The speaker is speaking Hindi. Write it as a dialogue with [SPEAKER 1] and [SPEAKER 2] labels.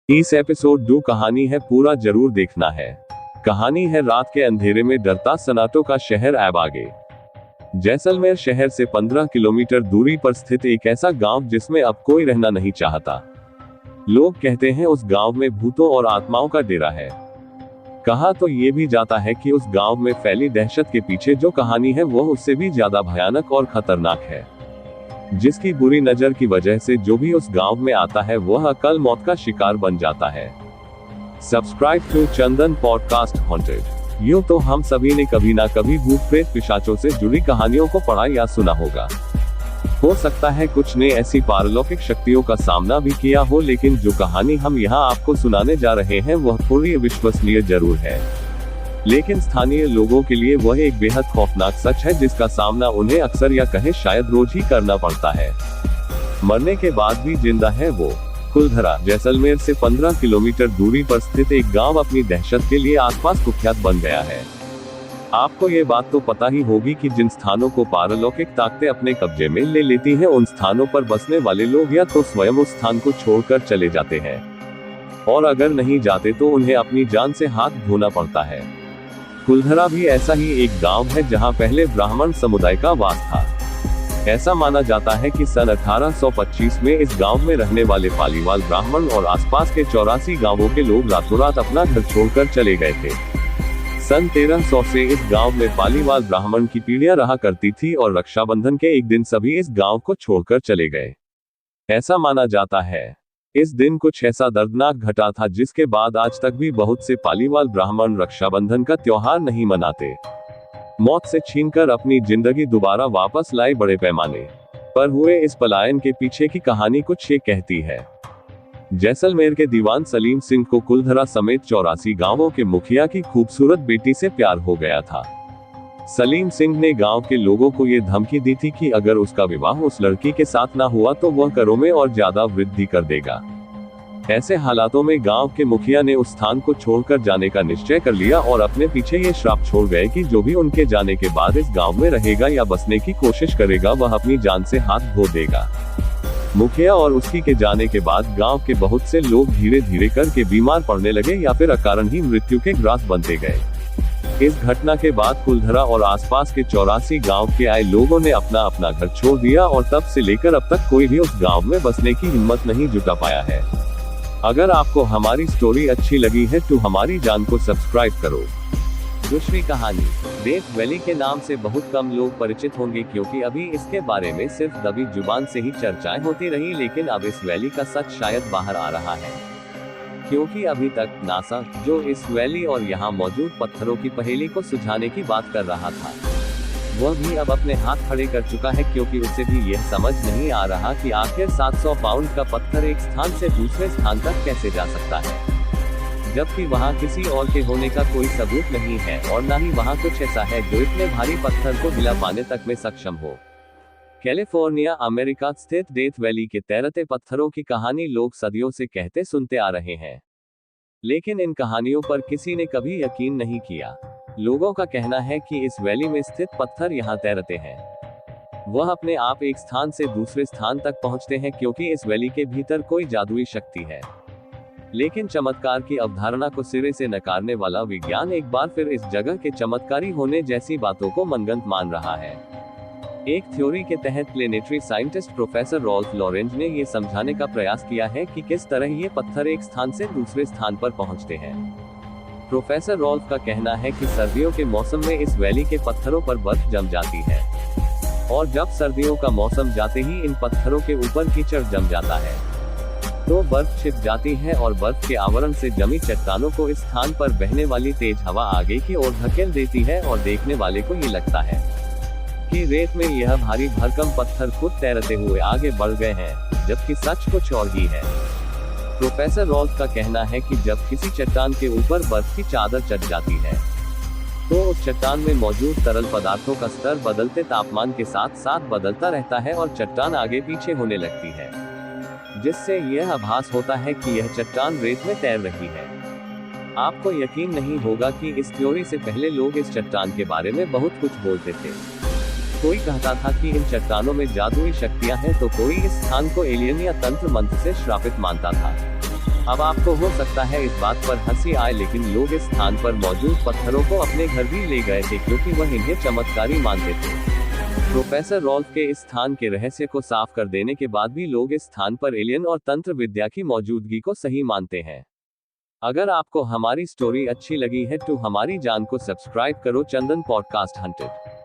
[SPEAKER 1] इस एपिसोड 2 कहानी है, पूरा जरूर देखना है। कहानी है रात के अंधेरे में डरता सन्नाटों का शहर ऐबागे। जैसलमेर शहर से 15 किलोमीटर दूरी पर स्थित एक ऐसा गांव जिसमें अब कोई रहना नहीं चाहता। लोग कहते हैं उस गांव में भूतों और आत्माओं का डेरा है। कहा तो ये भी जाता है कि उस गांव में फैली दहशत के पीछे जो कहानी है वो उससे भी ज्यादा भयानक और खतरनाक है, जिसकी बुरी नजर की वजह से जो भी उस गांव में आता है वह अकल मौत का शिकार बन जाता है। Subscribe to Chandan podcast haunted. यूं तो हम सभी ने कभी ना कभी भूत प्रेत पिशाचों से जुड़ी कहानियों को पढ़ा या सुना होगा। हो सकता है कुछ ने ऐसी पारलौकिक शक्तियों का सामना भी किया हो, लेकिन जो कहानी हम यहाँ आपको सुनाने जा रहे हैं वह थोड़ी विश्वसनीय जरूर है, लेकिन स्थानीय लोगों के लिए वह एक बेहद खौफनाक सच है जिसका सामना उन्हें अक्सर या कहे शायद रोज ही करना पड़ता है। मरने के बाद भी जिंदा है वो। कुलधरा जैसलमेर से 15 किलोमीटर दूरी पर स्थित एक गांव अपनी दहशत के लिए आसपास कुख्यात बन गया है। आपको ये बात तो पता ही होगी कि जिन स्थानों को पारलौकिक ताकतें अपने कब्जे में ले लेती हैं उन स्थानों पर बसने वाले लोग या तो स्वयं उस स्थान को छोड़कर चले जाते हैं, और अगर नहीं जाते तो उन्हें अपनी जान से हाथ धोना पड़ता है। कुलधरा भी ऐसा ही एक गांव है जहां पहले ब्राह्मण समुदाय का वास था। ऐसा माना जाता है कि सन 1825 में इस गांव में रहने वाले पालीवाल ब्राह्मण और आसपास के 84 गांवों के लोग रातों रात अपना घर छोड़कर चले गए थे। सन 1300 से इस गांव में पालीवाल ब्राह्मण की पीढ़ियां रहा करती थी और रक्षाबंधन के एक दिन सभी इस गांव को छोड़कर चले गए। ऐसा माना जाता है इस दिन कुछ ऐसा दर्दनाक घटा था जिसके बाद आज तक भी बहुत से पालीवाल ब्राह्मण रक्षाबंधन का त्योहार नहीं मनाते। मौत से छीनकर अपनी जिंदगी दोबारा वापस लाए बड़े पैमाने पर हुए इस पलायन के पीछे की कहानी कुछ ये कहती है। जैसलमेर के दीवान सलीम सिंह को कुलधरा समेत 84 गांवों के मुखिया की खूबसूरत बेटी से प्यार हो गया था। सलीम सिंह ने गांव के लोगों को ये धमकी दी थी कि अगर उसका विवाह उस लड़की के साथ ना हुआ तो वह करों में और ज्यादा वृद्धि कर देगा। ऐसे हालातों में गांव के मुखिया ने उस स्थान को छोड़कर जाने का निश्चय कर लिया और अपने पीछे ये श्राप छोड़ गए कि जो भी उनके जाने के बाद इस गांव में रहेगा या बसने की कोशिश करेगा वह अपनी जान से हाथ धो देगा। मुखिया और उसकी के जाने के बाद गांव के बहुत से लोग धीरे धीरे करके बीमार पड़ने लगे या फिर अकारण ही मृत्यु के ग्रास बनते गए। इस घटना के बाद कुलधरा और आसपास के 84 गांव के आए लोगों ने अपना अपना घर छोड़ दिया और तब से लेकर अब तक कोई भी उस गांव में बसने की हिम्मत नहीं जुटा पाया है। अगर आपको हमारी स्टोरी अच्छी लगी है तो हमारी जान को सब्सक्राइब करो। दूसरी कहानी डेथ वैली के नाम से बहुत कम लोग परिचित होंगे, क्योंकि अभी इसके बारे में सिर्फ दबी जुबान से ही चर्चाएं होती रही, लेकिन अब इस वैली का सच शायद बाहर आ रहा है, क्योंकि अभी तक नासा जो इस वैली और यहाँ मौजूद पत्थरों की पहेली को सुलझाने की बात कर रहा था वह भी अब अपने हाथ खड़े कर चुका है, क्योंकि उसे भी यह समझ नहीं आ रहा कि आखिर 700 पाउंड का पत्थर एक स्थान से दूसरे स्थान तक कैसे जा सकता है, जबकि वहाँ किसी और के होने का कोई सबूत नहीं है और न ही वहाँ कुछ ऐसा है जो इतने भारी पत्थर को हिला पाने तक में सक्षम हो। कैलिफोर्निया अमेरिका स्थित डेथ वैली के तैरते पत्थरों की कहानी लोग सदियों से कहते सुनते आ रहे हैं, लेकिन इन कहानियों पर किसी ने कभी यकीन नहीं किया। लोगों का कहना है कि इस वैली में स्थित पत्थर यहाँ तैरते हैं। वह अपने आप एक स्थान से दूसरे स्थान तक पहुँचते हैं, क्योंकि इस वैली के भीतर कोई जादुई शक्ति है। लेकिन चमत्कार की अवधारणा को सिरे से नकारने वाला विज्ञान एक बार फिर इस जगह के चमत्कारी होने जैसी बातों को मनगढ़ंत मान रहा है। एक थ्योरी के तहत planetary scientist professor Rolf Lorenz ने ये समझाने का प्रयास किया है कि किस तरह ये पत्थर एक स्थान से दूसरे स्थान पर पहुंचते हैं। प्रोफेसर रॉल्फ का कहना है कि सर्दियों के मौसम में इस वैली के पत्थरों पर बर्फ जम जाती है, और जब सर्दियों का मौसम जाते ही इन पत्थरों के ऊपर कीचड़ जम जाता है, तो बर्फ छिप जाती है और बर्फ के आवरण से जमी चट्टानों को इस स्थान पर बहने वाली तेज हवा आगे की ओर धकेल देती है, और देखने वाले को ये लगता है कि रेत में यह भारी भरकम पत्थर खुद तैरते हुए आगे बढ़ गए हैं, जबकि सच कुछ और ही है। प्रोफेसर रॉल्फ का कहना है कि जब किसी चट्टान के ऊपर बर्फ की चादर चढ़ जाती है तो उस चट्टान में मौजूद तरल पदार्थों का स्तर बदलते तापमान के साथ साथ बदलता रहता है और चट्टान आगे पीछे होने लगती है, जिससे यह आभास होता है कि यह चट्टान रेत में तैर रही है। आपको यकीन नहीं होगा कि इस थ्योरी से पहले लोग इस चट्टान के बारे में बहुत कुछ बोलते थे। कोई कहता था कि इन चट्टानों में जादुई शक्तियां हैं, तो कोई इस स्थान को एलियन या तंत्र मंत्र से श्रापित मानता था। अब आपको हो सकता है इस बात पर हंसी आए, लेकिन लोग इस स्थान पर मौजूद पत्थरों को अपने घर भी ले गए थे क्योंकि वह इन्हें चमत्कारी मानते थे। प्रोफेसर रॉल्फ के इस स्थान के रहस्य को साफ कर देने के बाद भी लोग इस स्थान पर एलियन और तंत्र विद्या की मौजूदगी को सही मानते हैं। अगर आपको हमारी स्टोरी अच्छी लगी है तो हमारी जान को सब्सक्राइब करो। चंदन पॉडकास्ट हंटेड।